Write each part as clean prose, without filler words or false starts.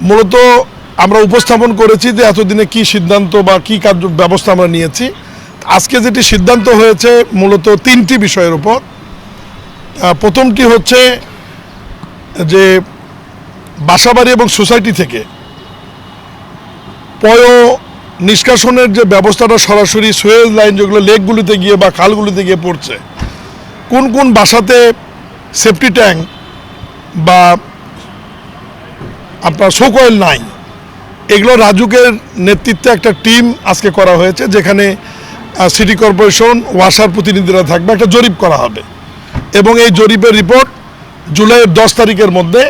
মূলত আমরা উপস্থাপন করেছি যে এতদিনে কি সিদ্ধান্ত বা কি কার্য ব্যবস্থা আমরা নিয়েছি। আজকে যেটি সিদ্ধান্ত হয়েছে মূলত তিনটি বিষয়ের উপর। প্রথমটি হচ্ছে যে বাসাবাড়ি এবং সোসাইটি থেকে পয় নিষ্কাশনের যে ব্যবস্থাটা সরাসরি সুয়েজ লাইন যেগুলো লেকগুলিতে গিয়ে বা খালগুলিতে গিয়ে পড়ছে, কোন কোন বাসাতে সেফটি ট্যাঙ্ক বা আপনার শোকয়েল নাই, এগুলো রাজুকের নেতৃত্বে একটা টিম আজকে করা হয়েছে, যেখানে সিটি কর্পোরেশন ওয়াসার প্রতিনিধিরা থাকবে। একটা জরিপ করা হবে এবং এই জরিপের রিপোর্ট জুলাইয়ের 10 তারিখের মধ্যে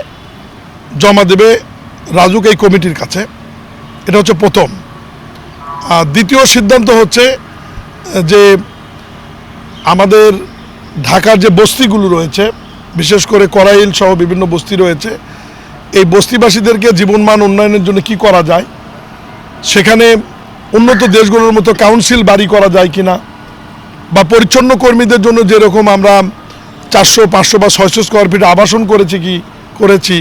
জমা দেবে রাজুক এই কমিটির কাছে। এটা হচ্ছে প্রথম। দ্বিতীয় সিদ্ধান্ত হচ্ছে যে আমাদের ঢাকার যে বস্তিগুলো রয়েছে, বিশেষ করে করাইল সহ বিভিন্ন বস্তি রয়েছে, এই বস্তিবাসীদেরকে জীবনমান উন্নয়নের জন্য কি করা যায়, সেখানে উন্নত দেশগুলোর মতো কাউন্সিল বাড়ি করা যায় কিনা, বা পরিচ্ছন্ন কর্মীদের জন্য যেরকম আমরা 400, 500 বা 600 স্কোয়ার ফিট আবাসন করেছি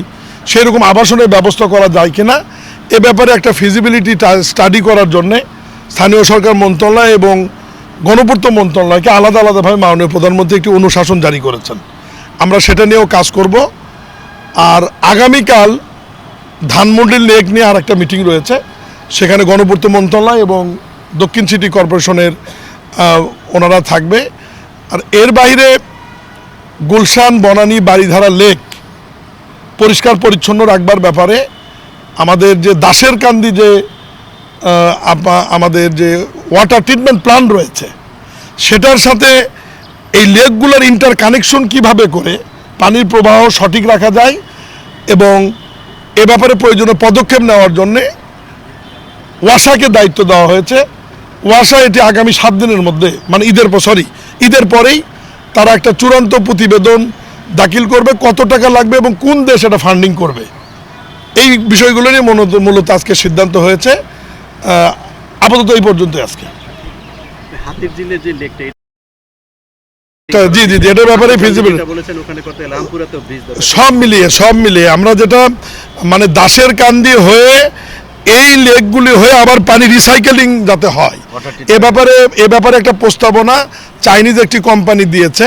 সেই রকম আবাসনের ব্যবস্থা করা যায় কিনা, এ ব্যাপারে একটা ফিজিবিলিটি স্টাডি করার জন্যে স্থানীয় সরকার মন্ত্রণালয় এবং গণপূর্ত মন্ত্রণালয়কে আলাদা আলাদাভাবে মাননীয় প্রধানমন্ত্রী একটি অনুশাসন জারি করেছেন। আমরা সেটা নিয়েও কাজ করব। আর আগামীকাল ধানমন্ডি লেক নিয়ে আর একটা মিটিং রয়েছে, সেখানে গণপূর্ত মন্ত্রণালয় এবং দক্ষিণ সিটি কর্পোরেশনের ওনারা থাকবে। আর এর বাইরে গুলশান, বনানী, বাড়িধারা লেক পরিষ্কার পরিচ্ছন্ন রাখবার ব্যাপারে আমাদের যে দাসের কান্দি যে আমাদের যে ওয়াটার ট্রিটমেন্ট প্ল্যান্ট রয়েছে, সেটার সাথে এই লেকগুলোর ইন্টার কানেকশন কীভাবে করে পানির প্রবাহ সঠিক রাখা যায় এবং এ ব্যাপারে প্রয়োজনীয় পদক্ষেপ নেওয়ার জন্যে ওয়াসাকে দায়িত্ব দেওয়া হয়েছে। ওয়াসা এটি আগামী 7 দিনের মধ্যে, মানে ঈদের পরেই তারা একটা চূড়ান্ত প্রতিবেদন দাখিল করবে, কত টাকা লাগবে এবং কোন দেশ এটা ফান্ডিং করবে। এই বিষয়গুলো নিয়ে মূলত আজকে সিদ্ধান্ত হয়েছে। আপাতত এই পর্যন্তই আজকে। হাতিরঝিলের যে লেকটা, জি, এটার ব্যাপারে ফিজিবিলিটি সব মিলিয়ে আমরা যেটা মানে দাসের কান্দি হয়ে এই লেকগুলি হয়ে আবার পানি রিসাইকেলিং যাতে হয়, এ ব্যাপারে একটা প্রস্তাবনা চাইনিজ একটি কোম্পানি দিয়েছে।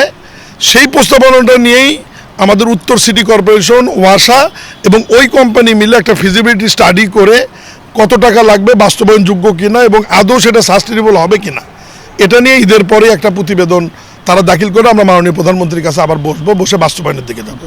সেই প্রস্তাবনাটা নিয়েই আমাদের উত্তর সিটি কর্পোরেশন, ওয়াসা এবং ওই কোম্পানি মিলে একটা ফিজিবিলিটি স্টাডি করে কত টাকা লাগবে, বাস্তবায়নযোগ্য কিনা এবং আদৌ সেটা সাস্টেনেবল হবে কিনা, এটা নিয়ে ঈদের পরে একটা প্রতিবেদন তারা দাখিল করে আমরা মাননীয় প্রধানমন্ত্রীর কাছে আবার বসে বাস্তবায়নের দিকে যাব।